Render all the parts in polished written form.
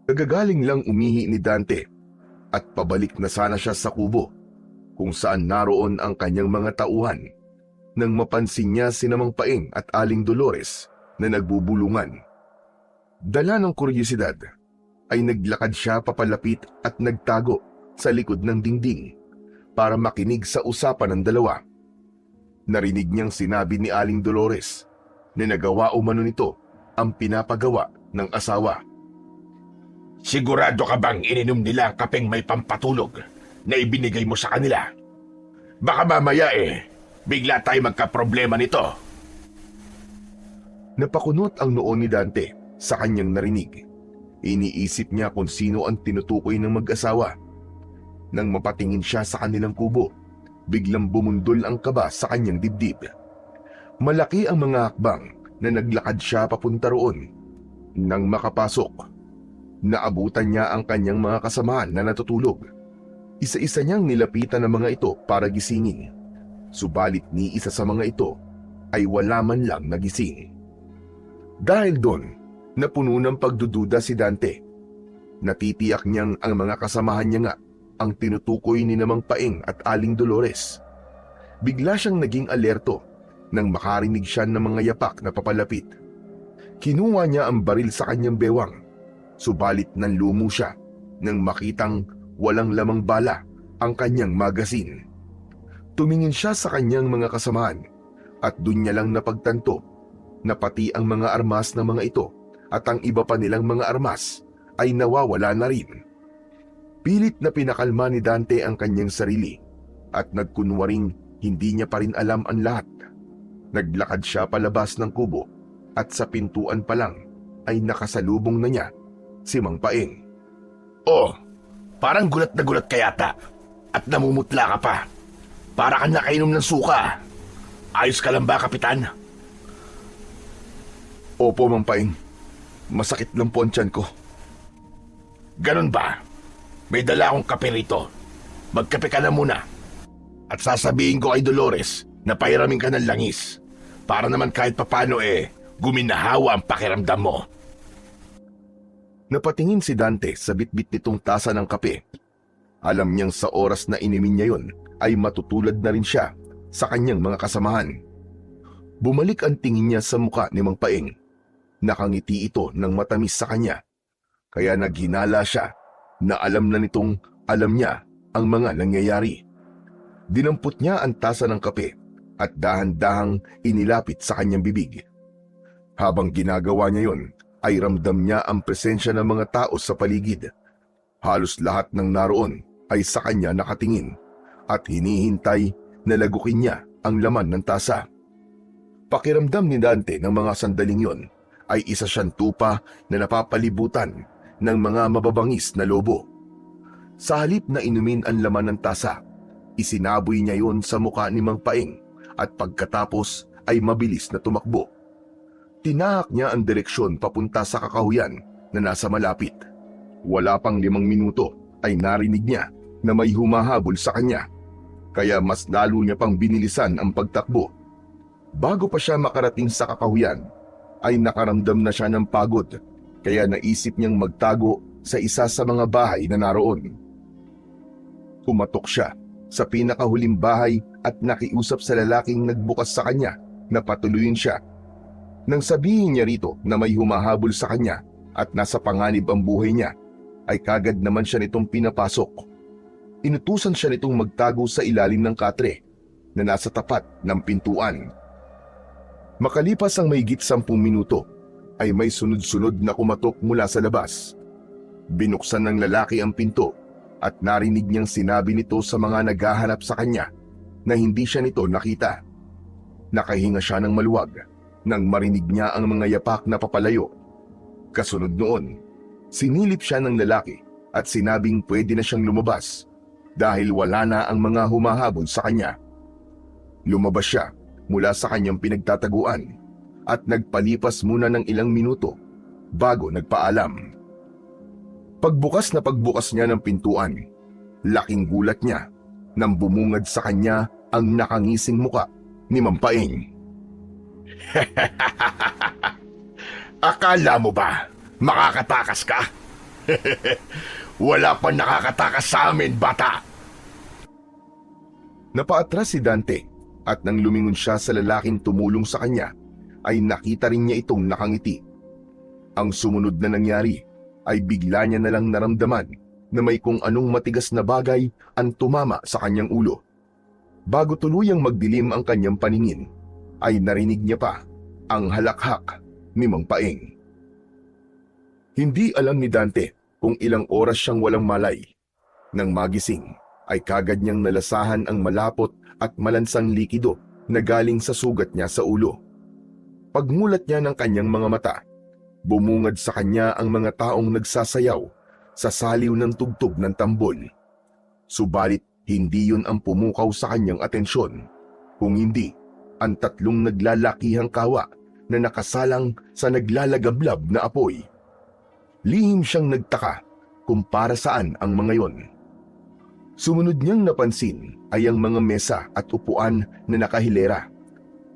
Kagagaling lang umihi ni Dante at pabalik na sana siya sa kubo kung saan naroon ang kanyang mga tauhan nang mapansin niya si Mang Paeng at Aling Dolores na nagbubulungan. Dala ng kuryosidad ay naglakad siya papalapit at nagtago sa likod ng dingding para makinig sa usapan ng dalawa. Narinig niyang sinabi ni Aling Dolores na nagawa umano nito ang pinapagawa ng asawa. Sigurado ka bang ininom nila ang kapeng may pampatulog na ibinigay mo sa kanila? Baka mamaya bigla tayo magkaproblema nito. Napakunot ang noo ni Dante sa kanyang narinig. Iniisip niya kung sino ang tinutukoy ng mag-asawa. Nang mapatingin siya sa kanilang kubo, biglang bumundol ang kaba sa kanyang dibdib. Malaki ang mga hakbang na naglakad siya papunta roon. Nang makapasok, naabutan niya ang kanyang mga kasamahan na natutulog. Isa-isa niyang nilapitan ang mga ito para gisingin. Subalit ni isa sa mga ito ay wala man lang nagising. Dahil doon, napuno ng pagdududa si Dante. Natitiyak niyang ang mga kasamahan niya nga ang tinutukoy ni Mang Paeng at Aling Dolores. Bigla siyang naging alerto nang makarinig siya ng mga yapak na papalapit. Kinuha niya ang baril sa kanyang bewang, subalit nanlumo siya nang makitang walang lamang bala ang kanyang magasin. Tumingin siya sa kanyang mga kasamahan at doon niya lang napagtanto na pati ang mga armas ng mga ito at ang iba pa nilang mga armas ay nawawala na rin. Pilit na pinakalma ni Dante ang kanyang sarili at nagkunwaring hindi niya pa rin alam ang lahat. Naglakad siya palabas ng kubo at sa pintuan pa lang ay nakasalubong na niya si Mang Paeng. Oh, parang gulat na gulat ka yata at namumutla ka pa. Para kang nakainom ng suka. Ayos ka lang ba, Kapitan? Opo, Mang Paeng. Masakit lang po ang tiyan ko. Ganon ba? May dala akong kape rito. Magkape ka na muna. At sasabihin ko kay Dolores na pairamin ka ng langis. Para naman kahit papano guminahawa ang pakiramdam mo. Napatingin si Dante sa bitbit nitong tasa ng kape. Alam niyang sa oras na inimin niya yon ay matutulad na rin siya sa kanyang mga kasamahan. Bumalik ang tingin niya sa muka ni Mang Paeng. Nakangiti ito ng matamis sa kanya. Kaya naghinala siya na alam na nitong alam niya ang mga nangyayari. Dinampot niya ang tasa ng kape at dahan-dahang inilapit sa kanyang bibig. Habang ginagawa niya yon, ay ramdam niya ang presensya ng mga tao sa paligid. Halos lahat ng naroon ay sa kanya nakatingin at hinihintay na lagukin niya ang laman ng tasa. Pakiramdam ni Dante ng mga sandaling yon ay isa siyang tupa na napapalibutan ng mga mababangis na lobo. Sa halip na inumin ang laman ng tasa, isinaboy niya yon sa muka ni Mang Paeng at pagkatapos ay mabilis na tumakbo. Tinahak niya ang direksyon papunta sa kakahuyan na nasa malapit. Wala pang 5 minuto ay narinig niya na may humahabol sa kanya, kaya mas lalo niya pang binilisan ang pagtakbo. Bago pa siya makarating sa kakahuyan, ay nakaramdam na siya ng pagod, kaya naisip niyang magtago sa isa sa mga bahay na naroon. Kumatok siya sa pinakahuling bahay at nakiusap sa lalaking nagbukas sa kanya na patuluyin siya. Nang sabihin niya rito na may humahabol sa kanya at nasa panganib ang buhay niya, ay kagad naman siya nitong pinapasok. Inutusan siya nitong magtago sa ilalim ng katre na nasa tapat ng pintuan. Makalipas ang mahigit 10 minuto, ay may sunod-sunod na kumatok mula sa labas. Binuksan ng lalaki ang pinto at narinig niyang sinabi nito sa mga naghahanap sa kanya na hindi siya nito nakita. Nakahinga siya ng maluwag nang marinig niya ang mga yapak na papalayo. Kasunod noon, sinilip siya ng lalaki at sinabing pwede na siyang lumabas dahil wala na ang mga humahabol sa kanya. Lumabas siya mula sa kanyang pinagtataguan at nagpalipas muna ng ilang minuto bago nagpaalam. Pagbukas na pagbukas niya ng pintuan, laking gulat niya nang bumungad sa kanya ang nakangising muka ni Mang Paeng. Akala mo ba makakatakas ka? Wala pa nakakatakas sa amin, bata. Napaatras si Dante at nang lumingon siya sa lalaking tumulong sa kanya, ay nakita rin niya itong nakangiti. Ang sumunod na nangyari ay bigla niya nalang naramdaman na may kung anong matigas na bagay ang tumama sa kanyang ulo. Bago tuluyang magdilim ang kanyang paningin, ay narinig niya pa ang halakhak ni Mang Paeng. Hindi alam ni Dante kung ilang oras siyang walang malay. Nang magising, ay kagad niyang nalasahan ang malapot at malansang likido na galing sa sugat niya sa ulo. Pagmulat niya ng kanyang mga mata, bumungad sa kanya ang mga taong nagsasayaw sa saliw ng tugtog ng tambol. Subalit hindi yun ang pumukaw sa kanyang atensyon, kung hindi ang tatlong naglalakihang kawa na nakasalang sa naglalagablab na apoy. Lihim siyang nagtaka kung para saan ang mga yon. Sumunod niyang napansin ay ang mga mesa at upuan na nakahilera.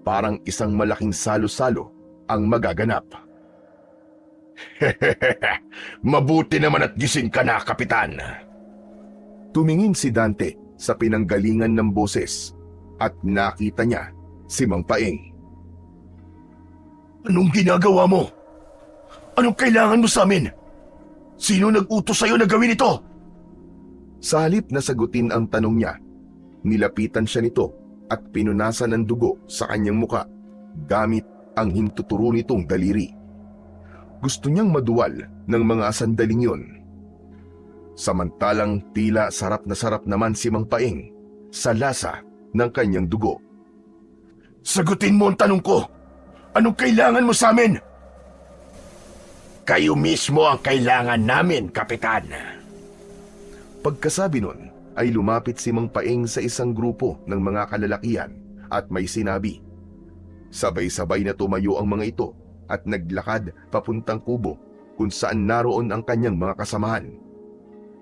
Parang isang malaking salo-salo ang magaganap. Mabuti naman at gising ka na, Kapitan. Tumingin si Dante sa pinanggalingan ng boses at nakita niya si Mang Paeng. Anong ginagawa mo? Anong kailangan mo sa amin? Sino nag-utos sa'yo na gawin ito? Sa halip na sagutin ang tanong niya, nilapitan siya nito at pinunasan ng dugo sa kanyang muka gamit ang hintuturo nitong daliri. Gusto niyang maduwal ng mga sandaling yon. Samantalang tila sarap naman si Mang Paeng sa lasa ng kanyang dugo. Sagutin mo ang tanong ko. Anong kailangan mo sa amin? Kayo mismo ang kailangan namin, Kapitan. Pagkasabi nun, ay lumapit si Mang Paeng sa isang grupo ng mga kalalakihan at may sinabi. Sabay-sabay na tumayo ang mga ito at naglakad papuntang kubo kung saan naroon ang kanyang mga kasamahan.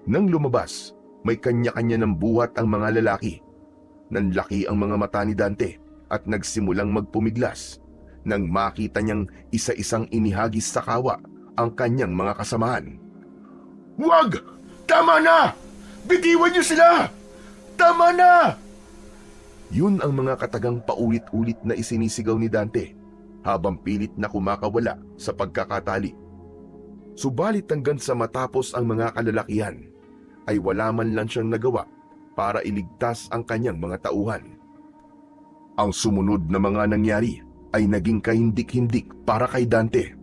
Nang lumabas, may kanya-kanya ng buhat ang mga lalaki. Nanlaki ang mga mata ni Dante at nagsimulang magpumiglas nang makita niyang isa-isang inihagis sa kawa ang kanyang mga kasamahan. Wag! Tama na! Bitiwan niyo sila! Tama na! Yun ang mga katagang paulit-ulit na isinisigaw ni Dante habang pilit na kumakawala sa pagkakatali. Subalit hanggang sa matapos ang mga kalalakihan, ay wala man lang siyang nagawa para iligtas ang kanyang mga tauhan. Ang sumunod na mga nangyari ay naging kahindik-hindik para kay Dante.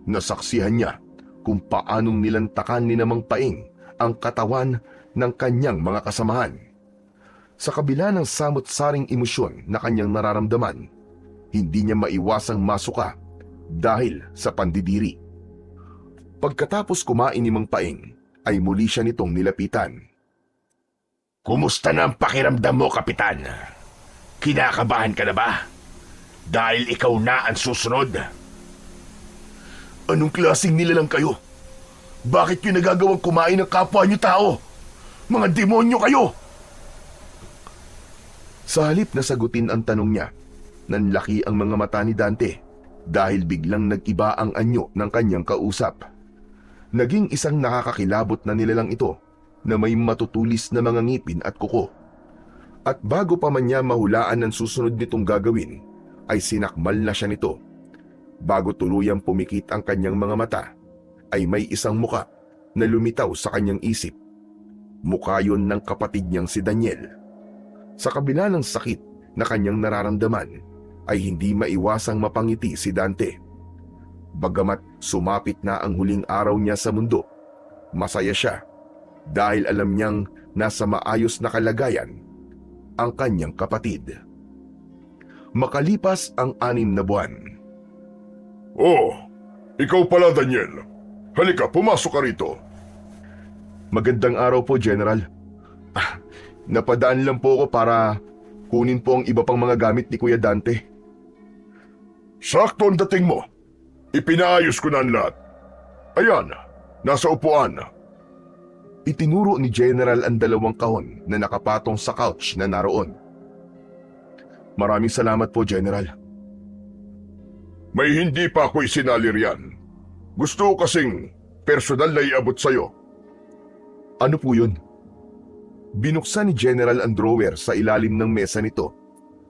Nasaksihan niya kung paanong nilantakan ni Mang Paeng ang katawan ng kanyang mga kasamahan. Sa kabila ng samot-saring emosyon na kanyang nararamdaman, hindi niya maiwasang masuka dahil sa pandidiri. Pagkatapos kumain ni Mang Paeng, ay muli siya nitong nilapitan. Kumusta na ang pakiramdam mo, Kapitan? Kinakabahan ka na ba? Dahil ikaw na ang susunod. Anong klaseng nilalang kayo? Bakit nyo nagagawang kumain ng kapwa nyo tao? Mga demonyo kayo! Sa halip na sagutin ang tanong niya, nanlaki ang mga mata ni Dante dahil biglang nag-iba ang anyo ng kanyang kausap. Naging isang nakakakilabot na nilalang ito na may matutulis na mga ngipin at kuko. At bago pa man niya mahulaan ang susunod nitong gagawin, ay sinakmal na siya nito. Bago tuluyang pumikit ang kanyang mga mata, ay may isang muka na lumitaw sa kanyang isip. Mukha yun ng kapatid niyang si Daniel. Sa kabila ng sakit na kanyang nararamdaman, ay hindi maiwasang mapangiti si Dante. Bagamat sumapit na ang huling araw niya sa mundo, masaya siya dahil alam niyang nasa maayos na kalagayan ang kanyang kapatid. Makalipas ang 6 na buwan. Oh, ikaw pala, Daniel. Halika, pumasok ka rito. Magandang araw po, General. Napadaan lang po ako para kunin po ang iba pang mga gamit ni Kuya Dante. Sakto ang dating mo. Ipinaayos ko na ang lahat. Ayan, nasa upuan. Itinuro ni General ang 2 kahon na nakapatong sa couch na naroon. Maraming salamat po, General. May hindi pa ako isinali riyan. Gusto ko kasing personal na iabot sa'yo. Ano po yun? Binuksan ni General ang drawer sa ilalim ng mesa nito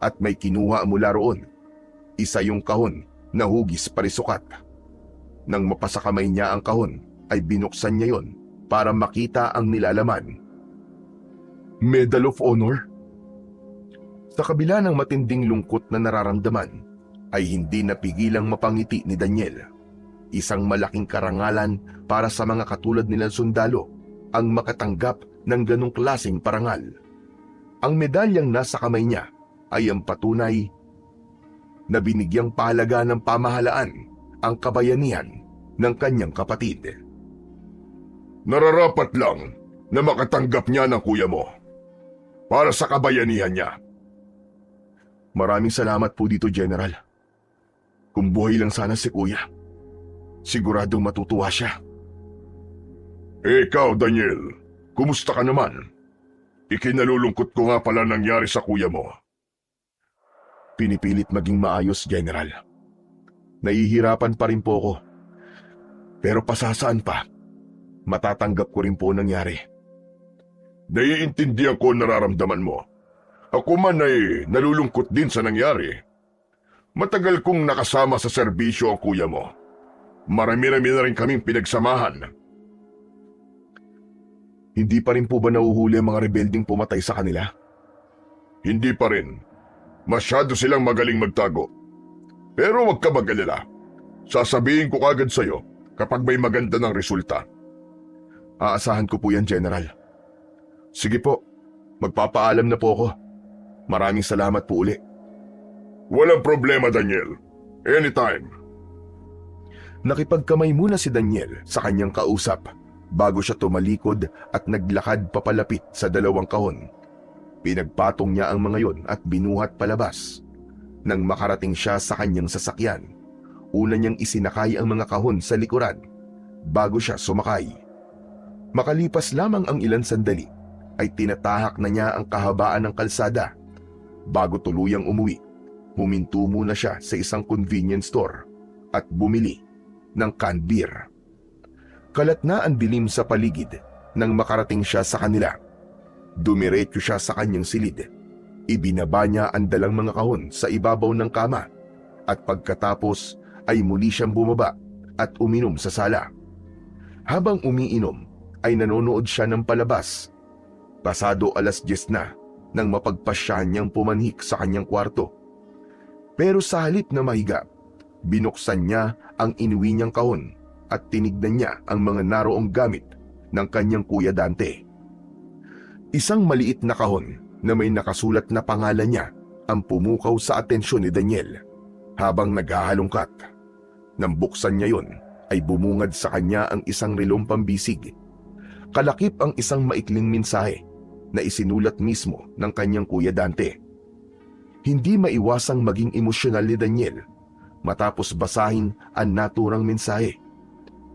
at may kinuha mula roon. Isa yung kahon na hugis parisukat. Nang mapasa kamay niya ang kahon, ay binuksan niya yon para makita ang nilalaman. Medal of Honor? Sa kabila ng matinding lungkot na nararamdaman, ay hindi napigilang mapangiti ni Daniel. Isang malaking karangalan para sa mga katulad nilang sundalo ang makatanggap ng ganong klaseng parangal. Ang medalyang nasa kamay niya ay ang patunay na binigyang pahalaga ng pamahalaan ang kabayanihan ng kanyang kapatid. Nararapat lang na makatanggap niya ng kuya mo para sa kabayanihan niya. Maraming salamat po dito, General. Kung buhay lang sana si kuya, siguradong matutuwa siya. Ikaw, Daniel, kumusta ka naman? Ikinalulungkot ko nga pala nangyari sa kuya mo. Pinipilit maging maayos, General. Nahihirapan pa rin po ako. Pero pasasaan pa, matatanggap ko rin po nangyari. Naiintindihan ko nararamdaman mo. Ako man ay nalulungkot din sa nangyari. Matagal kong nakasama sa serbisyo ang kuya mo. Marami-rami na rin kaming pinagsamahan. Hindi pa rin po ba nahuhuli ang mga rebelding pumatay sa kanila? Hindi pa rin. Masyado silang magaling magtago. Pero huwag ka mag-alala. Sasabihin ko kagad sa'yo kapag may maganda ng resulta. Aasahan ko po yan, General. Sige po, magpapaalam na po ako. Maraming salamat po uli. Walang problema, Daniel. Anytime. Nakipagkamay muna si Daniel sa kanyang kausap bago siya tumalikod at naglakad papalapit sa dalawang kahon. Pinagpatong niya ang mga yon at binuhat palabas. Nang makarating siya sa kanyang sasakyan, una niyang isinakay ang mga kahon sa likuran bago siya sumakay. Makalipas lamang ang ilang sandali, ay tinatahak na niya ang kahabaan ng kalsada. Bago tuluyang umuwi, huminto muna siya sa isang convenience store at bumili ng canned beer. Kalat na ang dilim sa paligid nang makarating siya sa kanila. Dumiretso siya sa kanyang silid. Ibinaba niya ang dalang mga kahon sa ibabaw ng kama at pagkatapos ay muli siyang bumaba at uminom sa sala. Habang umiinom ay nanonood siya ng palabas. Pasado 10:00 na nang mapagpasyahan niyang pumanhik sa kanyang kwarto. Pero sa halip na mahiga, binuksan niya ang inuwi niyang kahon at tinignan niya ang mga naroong gamit ng kanyang kuya Dante. Isang maliit na kahon na may nakasulat na pangalan niya ang pumukaw sa atensyon ni Daniel habang naghahalongkat. Nang buksan niya yon, ay bumungad sa kanya ang isang relong pambisig. Kalakip ang isang maikling mensahe na isinulat mismo ng kanyang kuya Dante. Hindi maiwasang maging emosyonal ni Daniel matapos basahin ang naturang mensahe.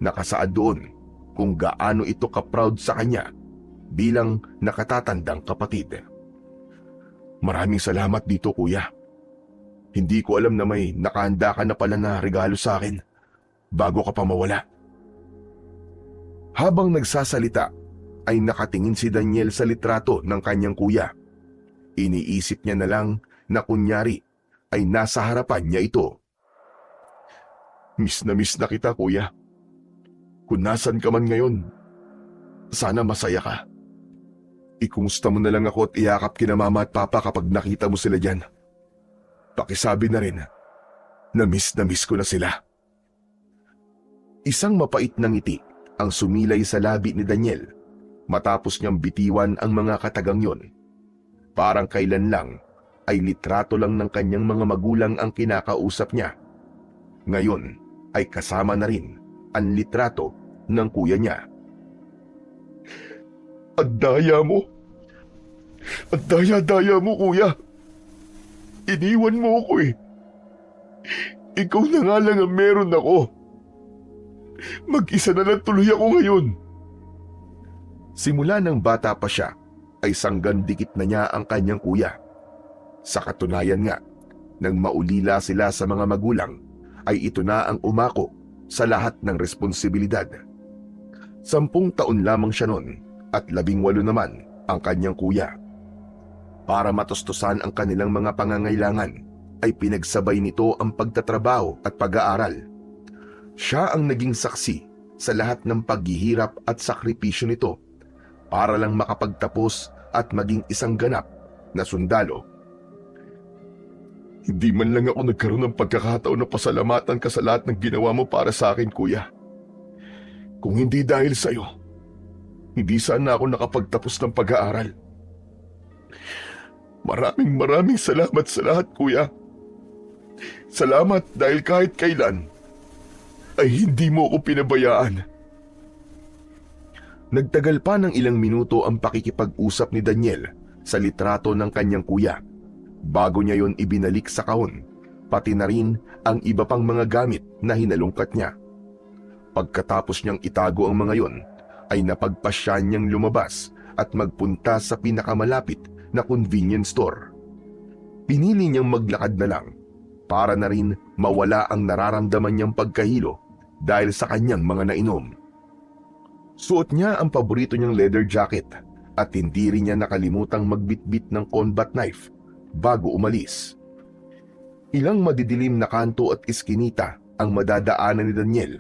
Nakasaad doon kung gaano ito ka-proud sa kanya bilang nakatatandang kapatid. Maraming salamat dito, kuya. Hindi ko alam na may nakahanda ka na pala na regalo sa akin bago ka pa mawala. Habang nagsasalita, ay nakatingin si Daniel sa litrato ng kanyang kuya. Iniisip niya na lang na kunyari ay nasa harapan niya ito. Miss na kita, kuya. Kung nasan ka man ngayon, sana masaya ka. Ikumusta mo na lang ako at iyakap kina mama at papa kapag nakita mo sila dyan. Pakisabi na rin na miss ko na sila. Isang mapait na ngiti ang sumilay sa labi ni Daniel matapos niyang bitiwan ang mga katagang yon. Parang kailan lang ay litrato lang ng kanyang mga magulang ang kinakausap niya. Ngayon ay kasama na rin ang litrato ng kuya niya. Ang daya mo! Ang daya-daya mo, kuya! Iniwan mo ako eh. Ikaw na nga lang ang meron ako. Mag-isa na lang tuloy ako ngayon. Simula ng bata pa siya, ay sanggan dikit na niya ang kanyang kuya. Sa katunayan nga, nang maulila sila sa mga magulang, ay ito na ang umako sa lahat ng responsibilidad. 10 taon lamang siya noon at 18 naman ang kanyang kuya. Para matustusan ang kanilang mga pangangailangan, ay pinagsabay nito ang pagtatrabaho at pag-aaral. Siya ang naging saksi sa lahat ng paghihirap at sakripisyo nito para lang makapagtapos at maging isang ganap na sundalo. Hindi man lang ako nagkaroon ng pagkakataon na pasalamatan ka sa lahat ng ginawa mo para sa akin, kuya. Kung hindi dahil sa iyo, hindi sana ako nakapagtapos ng pag-aaral. Maraming salamat sa lahat, kuya. Salamat dahil kahit kailan ay hindi mo ako pinabayaan. Nagtagal pa ng ilang minuto ang pakikipag-usap ni Daniel sa litrato ng kanyang kuya bago niya yon ibinalik sa kahon, pati na rin ang iba pang mga gamit na hinalungkat niya. Pagkatapos niyang itago ang mga yon, ay napagpasya niyang lumabas at magpunta sa pinakamalapit na convenience store. Pinili niyang maglakad na lang para na rin mawala ang nararamdaman niyang pagkahilo dahil sa kanyang mga nainom. Suot niya ang paborito niyang leather jacket at hindi rin niya nakalimutang magbitbit ng combat knife bago umalis. Ilang madidilim na kanto at iskinita ang madadaanan ni Daniel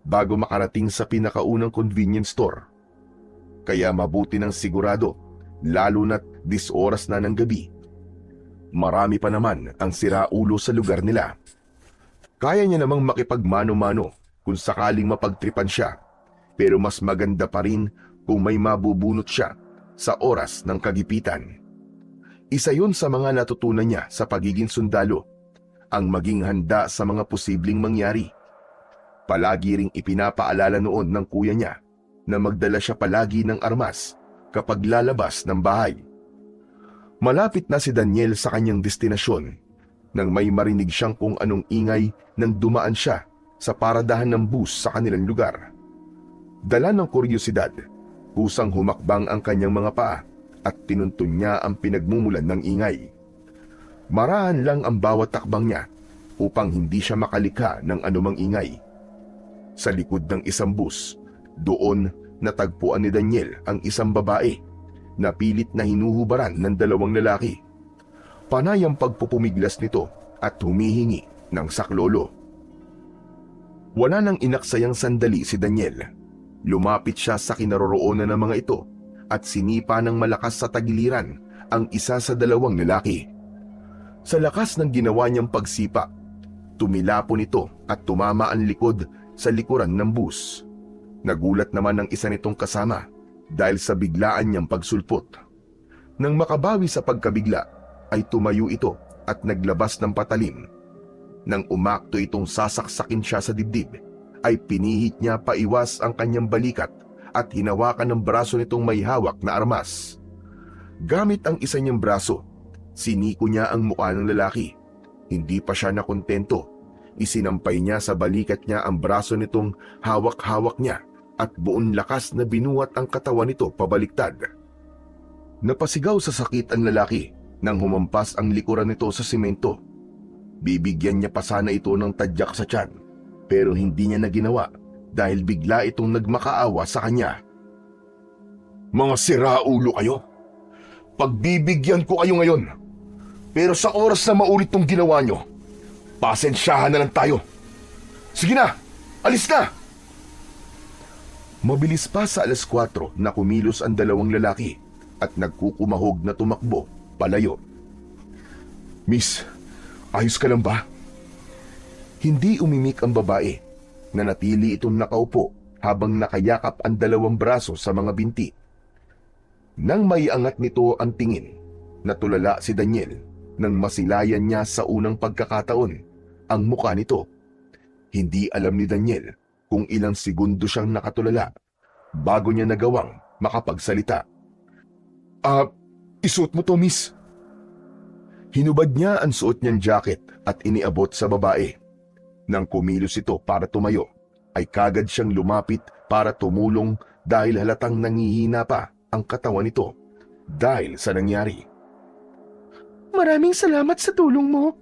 bago makarating sa pinakaunang convenience store. Kaya mabuti ng sigurado, lalo na't 10 oras na ng gabi. Marami pa naman ang siraulo sa lugar nila. Kaya niya namang makipagmano-mano kung sakaling mapagtripan siya, pero mas maganda pa rin kung may mabubunot siya sa oras ng kagipitan. Isa yun sa mga natutunan niya sa pagiging sundalo, ang maging handa sa mga posibleng mangyari. Palagi ring ipinapaalala noon ng kuya niya na magdala siya palagi ng armas kapag lalabas ng bahay. Malapit na si Daniel sa kanyang destinasyon nang may marinig siyang kung anong ingay nang dumaan siya sa paradahan ng bus sa kanilang lugar. Dala ng kuryosidad, kusang humakbang ang kanyang mga paa at tinuntun niya ang pinagmumulan ng ingay. Marahan lang ang bawat takbang niya upang hindi siya makalika ng anumang ingay. Sa likod ng isang bus, doon natagpuan ni Daniel ang isang babae na pilit na hinuhubaran ng 2 lalaki. Panay ang pagpupumiglas nito at humihingi ng saklolo. Wala nang inaksayang sandali si Daniel. Lumapit siya sa kinaroroonan ng mga ito at sinipa ng malakas sa tagiliran ang isa sa 2 lalaki. Sa lakas ng ginawa niyang pagsipa, tumilapon ito at tumama ang likod sa likuran ng bus. Nagulat naman ang isa nitong kasama dahil sa biglaan niyang pagsulpot. Nang makabawi sa pagkabigla, ay tumayo ito at naglabas ng patalim. Nang umakto itong sasaksakin siya sa dibdib, ay pinihit niya paiwas ang kanyang balikat at hinawakan ng braso nitong may hawak na armas. Gamit ang isa niyang braso, siniko niya ang mukha ng lalaki. Hindi pa siya nakontento. Isinampay niya sa balikat niya ang braso nitong hawak-hawak niya at buong lakas na binuhat ang katawan nito pabaliktad. Napasigaw sa sakit ang lalaki nang humampas ang likuran nito sa simento. Bibigyan niya pa sana ito ng tadyak sa tiyan, pero hindi niya na ginawa dahil bigla itong nagmakaawa sa kanya. Mga siraulo kayo! Pagbibigyan ko kayo ngayon, pero sa oras na maulit tong ginawa nyo, pasensyahan na lang tayo. Sige na, alis na! Mabilis pa sa 4:00 na kumilos ang 2 lalaki at nagkukumahog na tumakbo palayo. Miss, ayos ka lang ba? Hindi umimik ang babae. Nanatili itong nakaupo habang nakayakap ang 2 braso sa mga binti. Nang maiangat nito ang tingin, natulala si Daniel nang masilayan niya sa unang pagkakataon ang mukha nito. Hindi alam ni Daniel kung ilang segundo siyang nakatulala bago niya nagawang makapagsalita. Isuot mo to, miss. Hinubad niya ang suot niyang jacket at iniabot sa babae. Nang kumilos ito para tumayo, ay kagad siyang lumapit para tumulong dahil halatang nangihina pa ang katawan nito dahil sa nangyari. Maraming salamat sa tulong mo.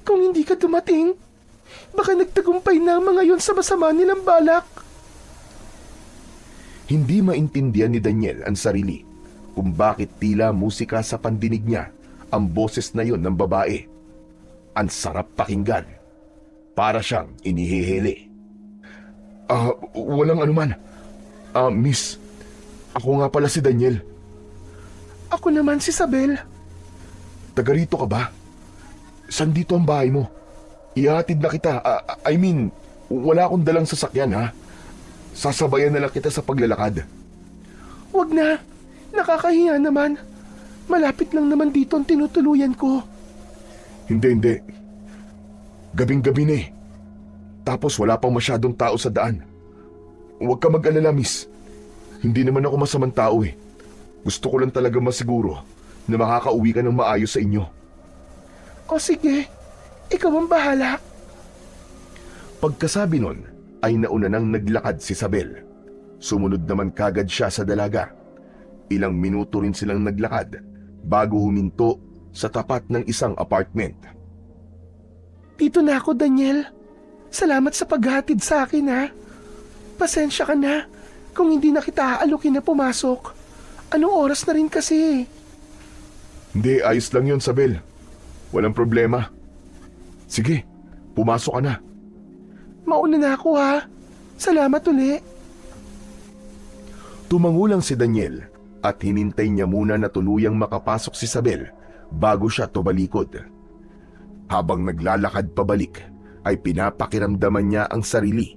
Kung hindi ka dumating, baka nagtagumpay na ang mga yon sa masama nilang balak. Hindi maintindihan ni Daniel ang sarili kung bakit tila musika sa pandinig niya ang boses na yon ng babae. Ang sarap pakinggan. Para siyang inihihili. Walang anuman. Miss, ako nga pala si Daniel. Ako naman si Isabel. Taga rito ka ba? Saan dito ang bahay mo? Ihatid na kita. Wala akong dalang sasakyan, ha? Sasabayan na lang kita sa paglalakad. Wag na. Nakakahiya naman. Malapit lang naman dito ang tinutuluyan ko. Hindi. Gabing-gabi na eh. Tapos wala pang masyadong tao sa daan. Huwag ka mag-alala, miss. Hindi naman ako masamang tao eh. Gusto ko lang talaga masiguro na makakauwi ka ng maayos sa inyo. O sige, ikaw ang bahala. Pagkasabi nun, ay nauna nang naglakad si Isabel. Sumunod naman kagad siya sa dalaga. Ilang minuto rin silang naglakad bago huminto sa tapat ng isang apartment. Dito na ako, Daniel. Salamat sa paghatid sa akin, ha. Pasensya ka na kung hindi na kita aalukin na pumasok. Anong oras na rin kasi? Hindi, ayos lang yun, Isabel. Walang problema. Sige, pumasok ka na. Mauna na ako, ha. Salamat uli. Tumangulang si Daniel at hinintay niya muna na tuluyang makapasok si Isabel bago siya tumalikod. Habang naglalakad pabalik, ay pinapakiramdaman niya ang sarili.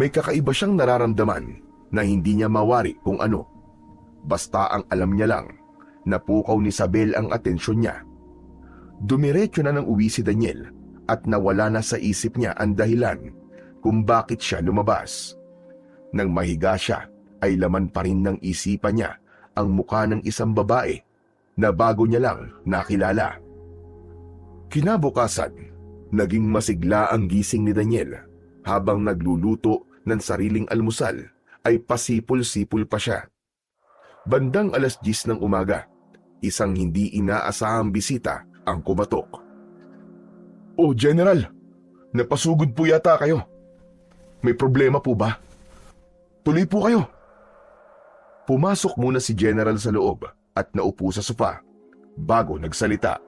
May kakaiba siyang nararamdaman na hindi niya mawari kung ano. Basta ang alam niya lang, napukaw ni Isabel ang atensyon niya. Dumiretso na ng uwi si Daniel at nawala na sa isip niya ang dahilan kung bakit siya lumabas. Nang mahiga siya, ay laman pa rin ng isipan niya ang mukha ng isang babae na bago niya lang nakilala. Kinabukasan, naging masigla ang gising ni Daniel. Habang nagluluto ng sariling almusal, ay pasipol-sipol pa siya. Bandang 10:00 ng umaga, isang hindi inaasahang bisita ang kumatok. "Oh, General, napasugod po yata kayo. May problema po ba? Tuloy po kayo." Pumasok muna si General sa loob at naupo sa sofa bago nagsalita.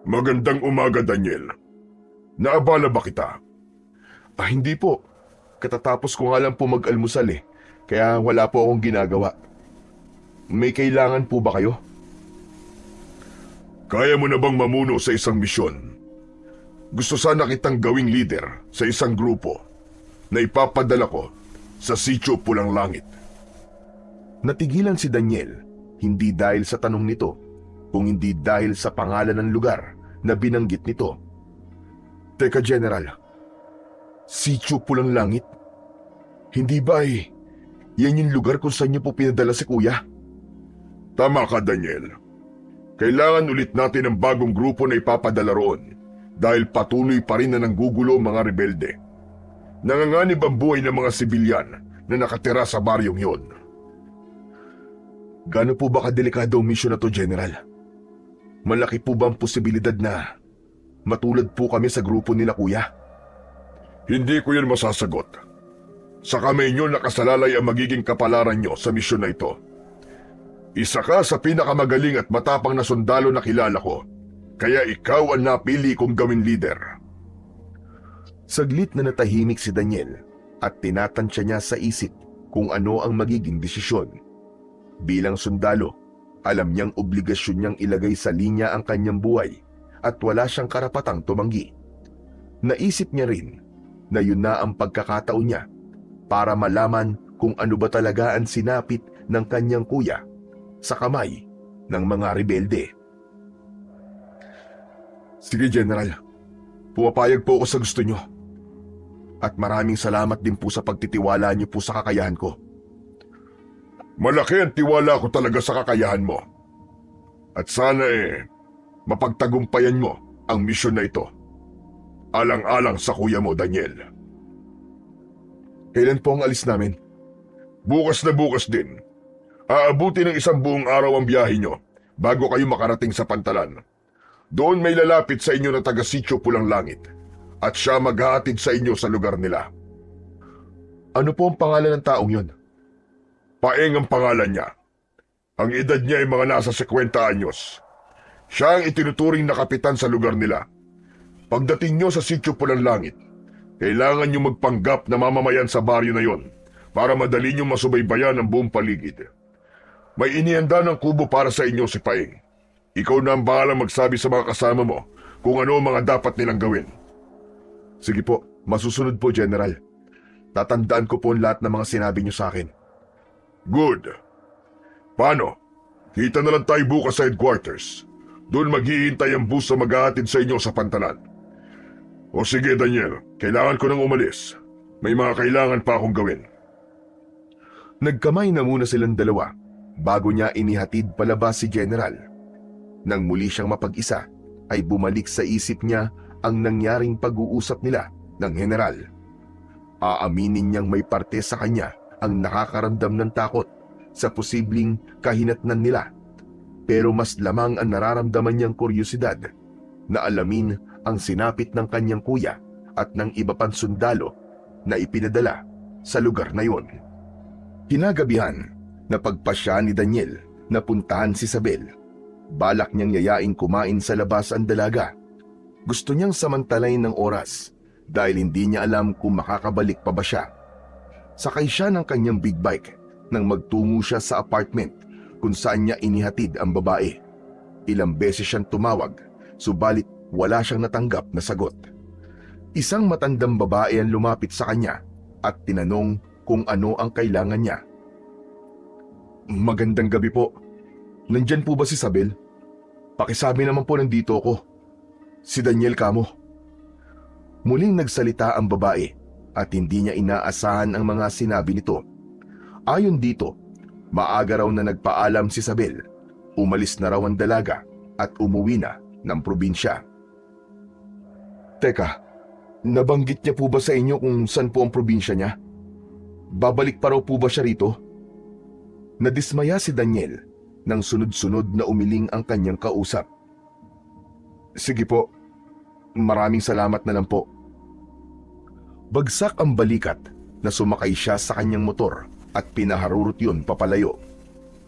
Magandang umaga, Daniel. Naabala ba kita? Hindi po. Katatapos ko nga lang po mag-almusal eh. Kaya wala po akong ginagawa. May kailangan po ba kayo? Kaya mo na bang mamuno sa isang misyon? Gusto sana kitang gawing leader sa isang grupo na ipapadala ko sa Sitio Pulang Langit. Natigilan si Daniel, hindi dahil sa tanong nito, kung hindi dahil sa pangalan ng lugar na binanggit nito. Teka, General, Sitio Pulang Langit? Hindi ba yan yung lugar kung saan niyo po pinadala si Kuya? Tama ka, Daniel. Kailangan ulit natin ang bagong grupo na ipapadala roon dahil patuloy pa rin na nanggugulo ang mga rebelde. Nanganganib ang buhay ng mga sibilyan na nakatira sa baryong yon. Gaano po ba kadelikado ang misyon na to, General? Malaki po ba ang posibilidad na matulad po kami sa grupo nila, Kuya? Hindi ko yan masasagot. Sa kamay nyo nakasalalay ang magiging kapalaran nyo sa misyon na ito. Isa ka sa pinakamagaling at matapang na sundalo na kilala ko, kaya ikaw ang napili kong gawing leader. Saglit na natahimik si Daniel at tinatansya niya sa isip kung ano ang magiging desisyon. Bilang sundalo, alam niyang obligasyon niyang ilagay sa linya ang kanyang buhay at wala siyang karapatang tumanggi. Naisip niya rin na yun na ang pagkakataon niya para malaman kung ano ba talaga ang sinapit ng kanyang kuya sa kamay ng mga rebelde. Sige, General. Pumapayag po ako sa gusto niyo. At maraming salamat din po sa pagtitiwala niyo po sa kakayahan ko. Malaki ang tiwala ko talaga sa kakayahan mo. At sana mapagtagumpayan mo ang misyon na ito. Alang-alang sa kuya mo, Daniel. Kailan po ang alis namin? Bukas na bukas din. Aabuti ng isang buong araw ang biyahe nyo bago kayo makarating sa Pantalan. Doon may lalapit sa inyo na taga-Sitio Pulang Langit at siya maghahatid sa inyo sa lugar nila. Ano po ang pangalan ng taong yun? Paeng ang pangalan niya. Ang edad niya ay mga nasa 50 anyos. Siya ang itinuturing na kapitan sa lugar nila. Pagdating niyo sa Sitio Pulang Langit, kailangan niyo magpanggap na mamamayan sa baryo na yon para madali niyo masubaybayan ang buong paligid. May inihanda ng kubo para sa inyo si Paeng. Ikaw na ang bahalang magsabi sa mga kasama mo kung ano ang mga dapat nilang gawin. Sige po, masusunod po, General. Tatandaan ko po ang lahat ng mga sinabi niyo sa akin. Good. Paano? Kita na lang tayo bukas sa headquarters. Doon maghihintay ang bus na maghahatid sa inyo sa pantalan. O sige, Daniel, kailangan ko nang umalis. May mga kailangan pa akong gawin. Nagkamay na muna silang dalawa bago niya inihatid palabas si General. Nang muli siyang mapag-isa, ay bumalik sa isip niya ang nangyaring pag-uusap nila ng General. Aaminin niyang may parte sa kanya ang nakakaramdam ng takot sa posibleng kahinatnan nila. Pero mas lamang ang nararamdaman niyang kuryosidad na alamin ang sinapit ng kanyang kuya at ng iba pang sundalo na ipinadala sa lugar na yon. Kinagabihan, napagpasya ni Daniel na puntahan si Isabel. Balak niyang yayain kumain sa labas ang dalaga. Gusto niyang samantalayin ng oras dahil hindi niya alam kung makakabalik pa ba siya. Sakay siya ng kanyang big bike nang magtungo siya sa apartment kung saan niya inihatid ang babae. Ilang beses siyang tumawag, subalit wala siyang natanggap na sagot. Isang matandang babae ang lumapit sa kanya at tinanong kung ano ang kailangan niya. Magandang gabi po. Nandyan po ba si Isabel? Pakisabi naman po nandito ako. Si Daniel kamo. Muling nagsalita ang babae at hindi niya inaasahan ang mga sinabi nito. Ayon dito, maaga raw na nagpaalam si Isabel. Umalis na raw ang dalaga at umuwi na ng probinsya. Teka, nabanggit niya po ba sa inyo kung saan po ang probinsya niya? Babalik pa raw po ba siya rito? Nadismaya si Daniel nang sunod-sunod na umiling ang kanyang kausap. Sige po, maraming salamat na lang po. Bagsak ang balikat na sumakay siya sa kanyang motor at pinaharurot yun papalayo.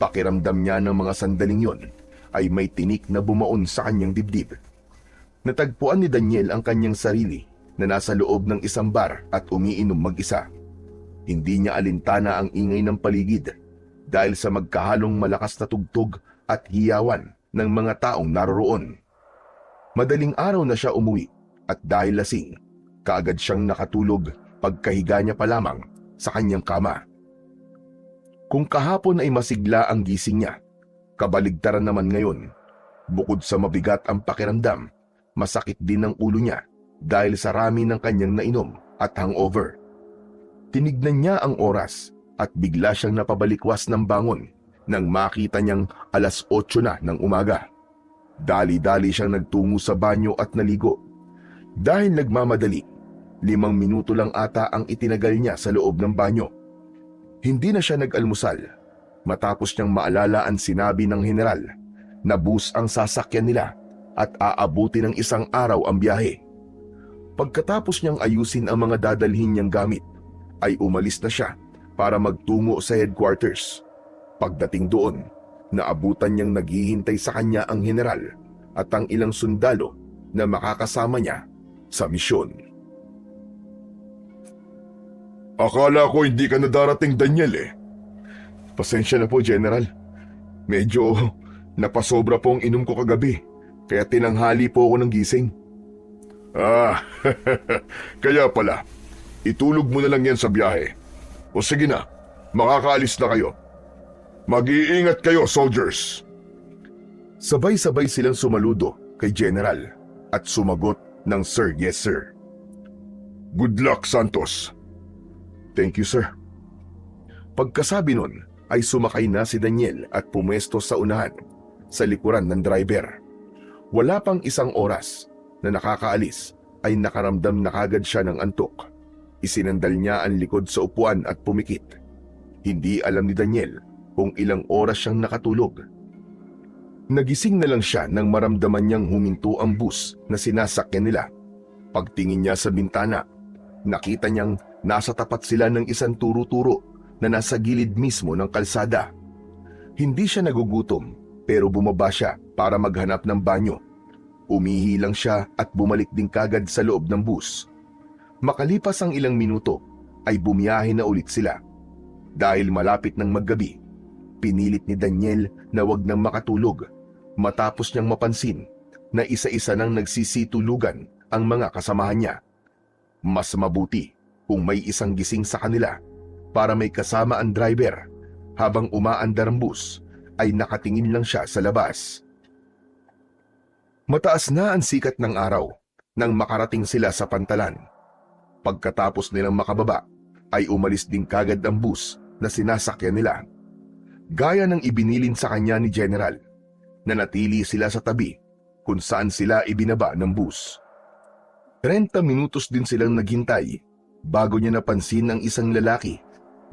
Pakiramdam niya ng mga sandaling yon ay may tinik na bumaon sa kanyang dibdib. Natagpuan ni Daniel ang kanyang sarili na nasa loob ng isang bar at umiinom mag-isa. Hindi niya alintana ang ingay ng paligid dahil sa magkahalong malakas na tugtog at hiyawan ng mga taong naroroon. Madaling araw na siya umuwi at dahil lasing, kaagad siyang nakatulog pagkahiga niya pa lamang sa kanyang kama. Kung kahapon ay masigla ang gising niya, kabaligtaran naman ngayon. Bukod sa mabigat ang pakiramdam, masakit din ang ulo niya dahil sa rami ng kanyang nainom at hangover. Tinignan niya ang oras at bigla siyang napabalikwas ng bangon nang makita niyang 8:00 na ng umaga. Dali-dali siyang nagtungo sa banyo at naligo. Dahil nagmamadali, 5 minuto lang ata ang itinagal niya sa loob ng banyo. Hindi na siya nag-almusal matapos niyang maalala ang sinabi ng general na bus ang sasakyan nila at aabuti ng 1 araw ang biyahe. Pagkatapos niyang ayusin ang mga dadalhin niyang gamit, ay umalis na siya para magtungo sa headquarters. Pagdating doon, naabutan niyang naghihintay sa kanya ang general at ang ilang sundalo na makakasama niya sa misyon. Akala ko hindi ka na darating, Daniel eh. Pasensya na po, General. Medyo napasobra po ang inom ko kagabi, kaya tinanghali po ako ng gising. Kaya pala, itulog mo na lang yan sa biyahe. O sige na, makakaalis na kayo. Mag-iingat kayo, soldiers. Sabay-sabay silang sumaludo kay General at sumagot ng Sir, yes sir. Good luck, Santos. Thank you, sir. Pagkasabi nun, ay sumakay na si Daniel at pumwesto sa unahan, sa likuran ng driver. Wala pang 1 oras na nakakaalis ay nakaramdam na kagad siya ng antok. Isinandal niya ang likod sa upuan at pumikit. Hindi alam ni Daniel kung ilang oras siyang nakatulog. Nagising na lang siya nang maramdaman niyang huminto ang bus na sinasakyan nila. Pagtingin niya sa bintana, nakita niyang nasa tapat sila ng isang turo-turo na nasa gilid mismo ng kalsada. Hindi siya nagugutom pero bumaba siya para maghanap ng banyo. Umihi lang siya at bumalik din kagad sa loob ng bus. Makalipas ang ilang minuto ay bumiyahe na ulit sila. Dahil malapit ng maggabi, pinilit ni Daniel na wag nang makatulog matapos niyang mapansin na isa-isa nang nagsisitulugan ang mga kasamahan niya. Mas mabuti kung may isang gising sa kanila para may kasama ang driver. Habang umaandar ang bus ay nakatingin lang siya sa labas. Mataas na ang sikat ng araw nang makarating sila sa pantalan. Pagkatapos nilang makababa ay umalis din kagad ang bus na sinasakyan nila. Gaya ng ibinilin sa kanya ni General, nanatili sila sa tabi kung saan sila ibinaba ng bus. 30 minutos din silang naghintay bago niya napansin ang isang lalaki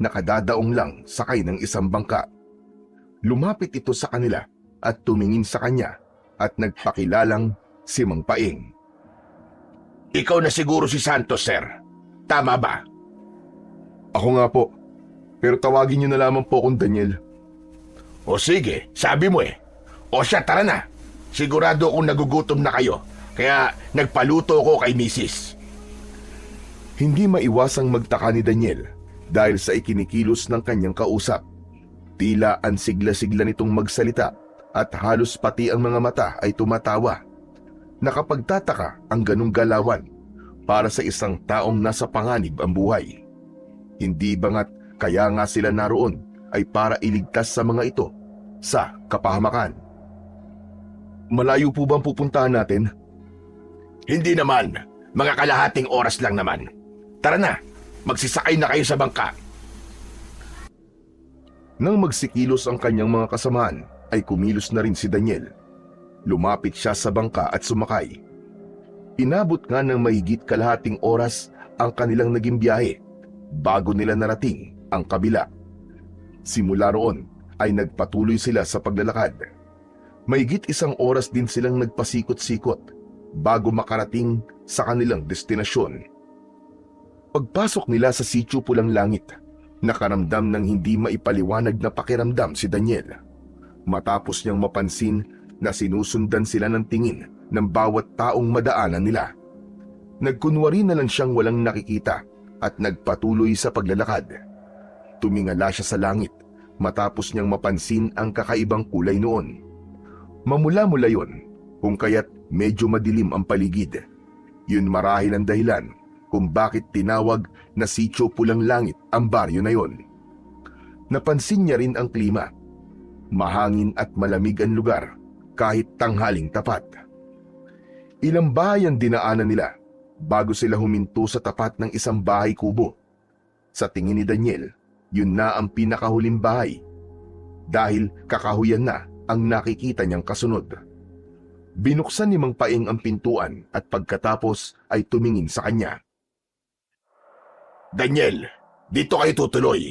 na kadadaong lang sakay ng isang bangka. Lumapit ito sa kanila at tumingin sa kanya at nagpakilalang si Mang Paing. Ikaw na siguro si Santos, sir. Tama ba? Ako nga po, pero tawagin niyo na lamang po akong Daniel. O sige, sabi mo eh. O siya, tara na. Sigurado akong nagugutom na kayo, kaya nagpaluto ko kay Mrs. Hindi maiwasang magtaka ni Daniel dahil sa ikinikilos ng kanyang kausap. Tila ang sigla-sigla nitong magsalita at halos pati ang mga mata ay tumatawa. Nakapagtataka ang ganong galawan para sa isang taong nasa panganib ang buhay. Hindi bangat kaya nga sila naroon ay para iligtas sa mga ito sa kapahamakan. Malayo po bang pupuntahan natin? Hindi naman. Mga kalahating oras lang naman. Tara na. Magsisakay na kayo sa bangka. Nang magsikilos ang kanyang mga kasamaan, ay kumilos na rin si Daniel. Lumapit siya sa bangka at sumakay. Inabot nga ng mahigit kalahating oras ang kanilang naging biyahe bago nila narating ang kabila. Simula roon ay nagpatuloy sila sa paglalakad. Mahigit 1 oras din silang nagpasikot-sikot bago makarating sa kanilang destinasyon. Pagpasok nila sa Sitio Pulang Langit, nakaramdam ng hindi maipaliwanag na pakiramdam si Daniel. Matapos niyang mapansin na sinusundan sila ng tingin ng bawat taong madaanan nila. Nagkunwari na lang siyang walang nakikita at nagpatuloy sa paglalakad. Tumingala siya sa langit matapos niyang mapansin ang kakaibang kulay noon. Mamula-mula yon kung kaya't medyo madilim ang paligid. Yun marahil ang dahilan kung bakit tinawag na Sitio Pulang Langit ang baryo na yon. Napansin niya rin ang klima. Mahangin at malamig ang lugar kahit tanghaling tapat. Ilang bahay ang dinaanan nila bago sila huminto sa tapat ng isang bahay kubo. Sa tingin ni Daniel, yun na ang pinakahuling bahay dahil kakahuyan na ang nakikita niyang kasunod. Binuksan ni Mang Paing ang pintuan at pagkatapos ay tumingin sa kanya. Daniel, dito kayo tutuloy.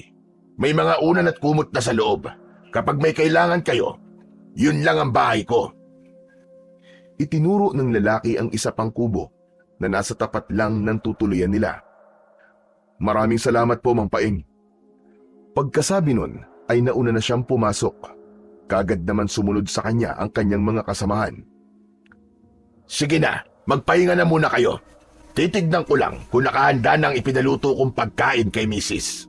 May mga unan at kumot na sa loob. Kapag may kailangan kayo, yun lang ang bahay ko. Itinuro ng lalaki ang isa pang kubo na nasa tapat lang ng tutuluyan nila. Maraming salamat po, Mang Paing. Pagkasabi nun ay nauna na siyang pumasok. Kagad naman sumunod sa kanya ang kanyang mga kasamahan. Sige na, magpahinga na muna kayo. Titignan ko lang kung nakahanda ng ipinaluto kong pagkain kay Mrs.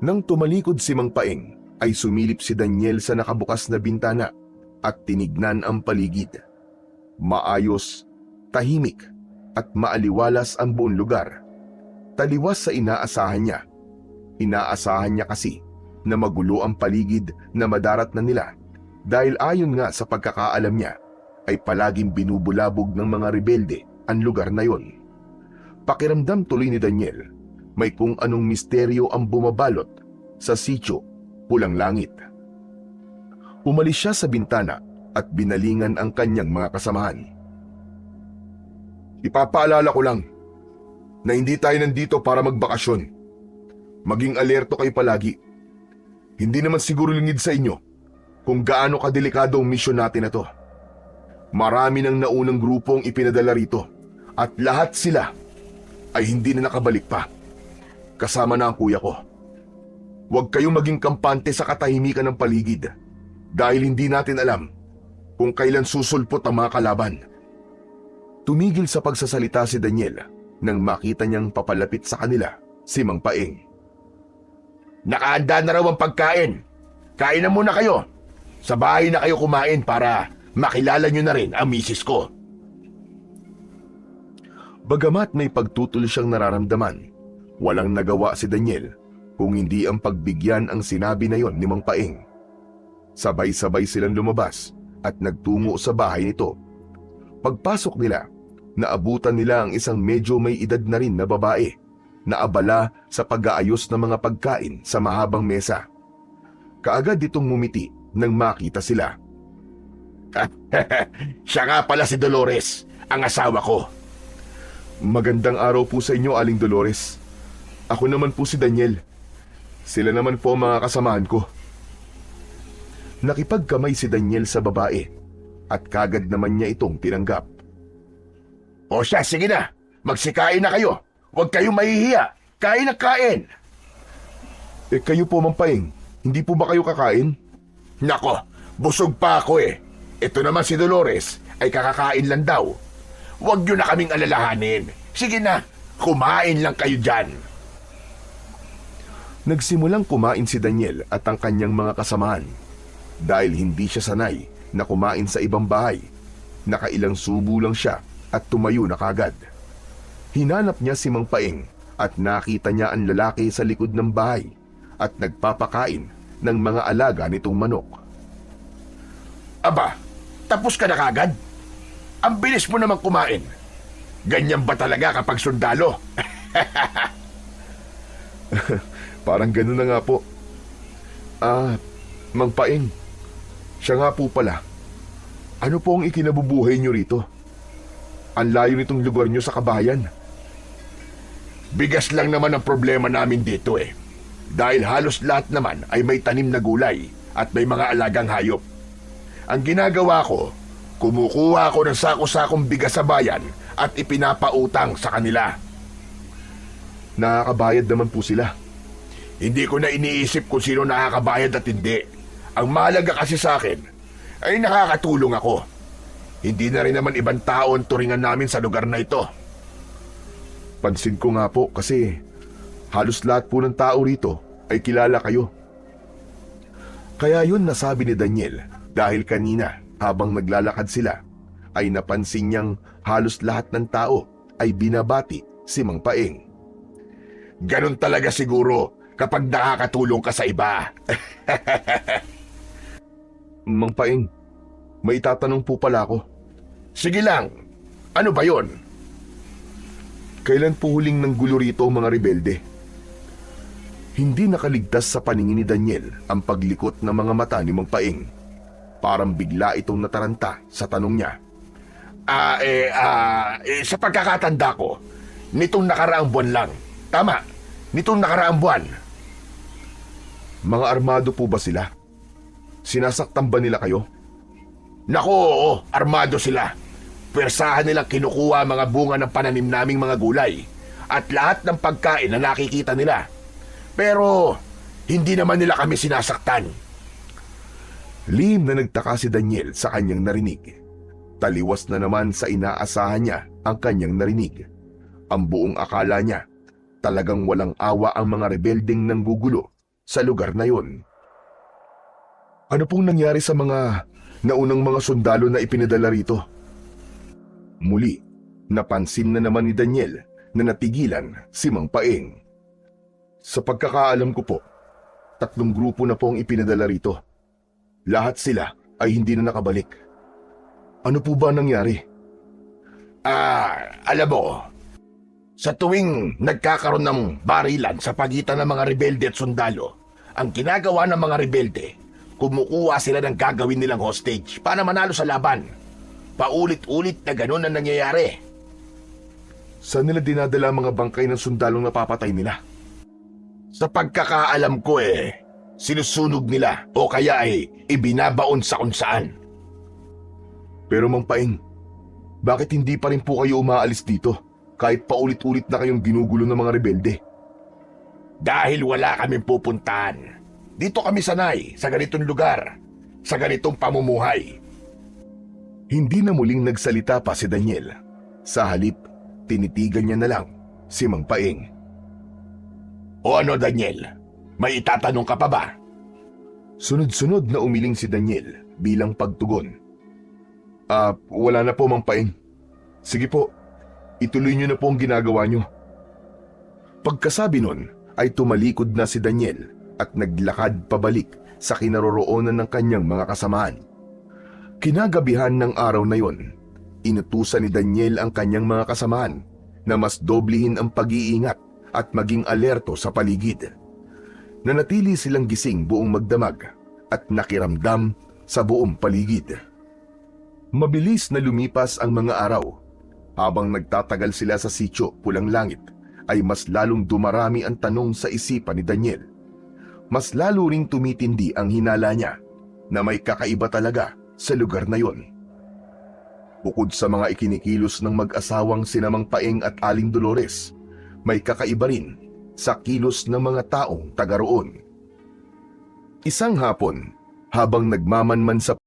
Nang tumalikod si Mang Paing, ay sumilip si Daniel sa nakabukas na bintana at tinignan ang paligid. Maayos, tahimik at maaliwalas ang buong lugar. Taliwas sa inaasahan niya. Inaasahan niya kasi na magulo ang paligid na madarat na nila dahil ayon nga sa pagkakaalam niya ay palaging binubulabog ng mga rebelde ang lugar na yon. Pakiramdam tuloy ni Daniel, may kung anong misteryo ang bumabalot sa Sitio Pulang Langit. Umalis siya sa bintana at binalingan ang kanyang mga kasamahan. Ipapaalala ko lang na hindi tayo nandito para magbakasyon. Maging alerto kayo palagi. Hindi naman siguro lingid sa inyo kung gaano kadelikado ang misyon natin na to. Marami ng naunang grupong ipinadala rito at lahat sila ay hindi na nakabalik pa. Kasama na ang kuya ko. Huwag kayong maging kampante sa katahimikan ng paligid dahil hindi natin alam kung kailan susulpot ang mga kalaban. Tumigil sa pagsasalita si Daniel nang makita niyang papalapit sa kanila si Mang Paeng. Nakahanda na raw ang pagkain. Kain na muna kayo. Sa bahay na kayo kumain para makilala nyo na rin ang misis ko. Bagamat may pagtutol siyang nararamdaman, walang nagawa si Daniel kung hindi ang pagbigyan ang sinabi na yon ni Mang Paeng. Sabay-sabay silang lumabas at nagtungo sa bahay nito. Pagpasok nila, naabutan nila ang isang medyo may edad na rin na babae na abala sa pag-aayos ng mga pagkain sa mahabang mesa. Kaagad itong ngumiti nang makita sila. Siya nga pala si Dolores, ang asawa ko. Magandang araw po sa inyo, Aling Dolores. Ako naman po si Daniel. Sila naman po ang mga kasamahan ko. Nakipagkamay si Daniel sa babae at kagad naman niya itong tinanggap. O siya, sige na. Magsikain na kayo. Huwag kayong mahihiya. Kain na kain. Kayo po, Mang Paeng, hindi po ba kayo kakain? Nako, busog pa ako eh. Ito naman si Dolores ay kakakain lang daw. Huwag nyo na kaming alalahanin. Sige na, kumain lang kayo dyan. Nagsimulang kumain si Daniel at ang kanyang mga kasamahan. Dahil hindi siya sanay na kumain sa ibang bahay, nakailang subo lang siya at tumayo na kagad. Hinanap niya si Mang Paeng at nakita niya ang lalaki sa likod ng bahay at nagpapakain ng mga alaga nitong manok. Aba, tapos ka na kagad? Ang bilis mo naman kumain. Ganyan ba talaga kapag sundalo? Parang gano'n na nga po. Mang Paeng, siya nga po pala. Ano po ang ikinabubuhay niyo rito? Ang layo nitong lugar niyo sa kabayan. Bigas lang naman ang problema namin dito eh. Dahil halos lahat naman ay may tanim na gulay at may mga alagang hayop. Ang ginagawa ko, kumukuha ako ng sako-sakong bigas sa bayan at ipinapautang sa kanila. Nakakabayad naman po sila. Hindi ko na iniisip kung sino nakakabayad at hindi. Ang mahalaga kasi sa akin ay nakakatulong ako. Hindi na rin naman ibang tao ang turingan namin sa lugar na ito. Pansin ko nga po kasi halos lahat po ng tao rito ay kilala kayo. Kaya yun nasabi ni Daniel dahil kanina habang naglalakad sila ay napansin niyang halos lahat ng tao ay binabati si Mang Paeng. Ganon talaga siguro kapag nakakatulong ka sa iba. Mang Paeng, may tatanong po pala ako. Sige lang, ano ba yon? Kailan po huling nanggulo rito ang mga rebelde? Hindi nakaligtas sa paningin ni Daniel ang paglikot ng mga mata ni Mang Paeng. Parang bigla itong nataranta sa tanong niya. Sa pagkakatanda ko, nitong nakaraang buwan lang. Tama, nitong nakaraang buwan. Mga armado po ba sila? Sinasaktan ba nila kayo? Naku, oo, armado sila. Pwersahan nilang kinukuha mga bunga ng pananim naming mga gulay at lahat ng pagkain na nakikita nila. Pero hindi naman nila kami sinasaktan. Lihim na nagtaka si Daniel sa kanyang narinig. Taliwas na naman sa inaasahan niya ang kanyang narinig. Ang buong akala niya, talagang walang awa ang mga rebeldeng nanggugulo sa lugar na yon. Ano pong nangyari sa mga naunang mga sundalo na ipinadala rito? Muli, napansin na naman ni Daniel na natigilan si Mang Paeng. Sa pagkakaalam ko po, 3 grupo na po ang ipinadala rito. Lahat sila ay hindi na nakabalik. Ano po ba nangyari? Alam mo, sa tuwing nagkakaroon ng barilan sa pagitan ng mga rebelde at sundalo, ang ginagawa ng mga rebelde, kumukuha sila ng gagawin nilang hostage para manalo sa laban. Paulit-ulit na ganun ang nangyayari. Saan nila dinadala ang mga bangkay ng sundalong napapatay nila? Sa pagkakaalam ko sinusunog nila o kaya ay ibinabaon sa kung saan. Pero Mang Paeng, bakit hindi pa rin po kayo umaalis dito kahit paulit-ulit na kayong ginugulo ng mga rebelde? Dahil wala kaming pupuntahan. Dito kami sanay, sa ganitong lugar, sa ganitong pamumuhay. Hindi na muling nagsalita pa si Daniel. Sa halip, tinitigan niya na lang si Mang Paeng. O ano, Daniel? May itatanong ka pa ba? Sunod-sunod na umiling si Daniel bilang pagtugon. Wala na po, Mang Paeng. Sige po, ituloy niyo na po ang ginagawa niyo. Pagkasabi nun ay tumalikod na si Daniel at naglakad pabalik sa kinaroroonan ng kanyang mga kasamaan. Kinagabihan ng araw na yon, inutusan ni Daniel ang kanyang mga kasamaan na mas doblihin ang pag-iingat at maging alerto sa paligid. Nanatili silang gising buong magdamag at nakiramdam sa buong paligid. Mabilis na lumipas ang mga araw. Habang nagtatagal sila sa sitio Pulang Langit, ay mas lalong dumarami ang tanong sa isipan ni Daniel. Mas lalo ring tumitindi ang hinala niya na may kakaiba talaga sa lugar na yon. Bukod sa mga ikinikilos ng mag-asawang sina Mang Paeng at Aling Dolores, may kakaiba rin sa kilos ng mga taong taga roon. Isang hapon, habang nagmamanman sa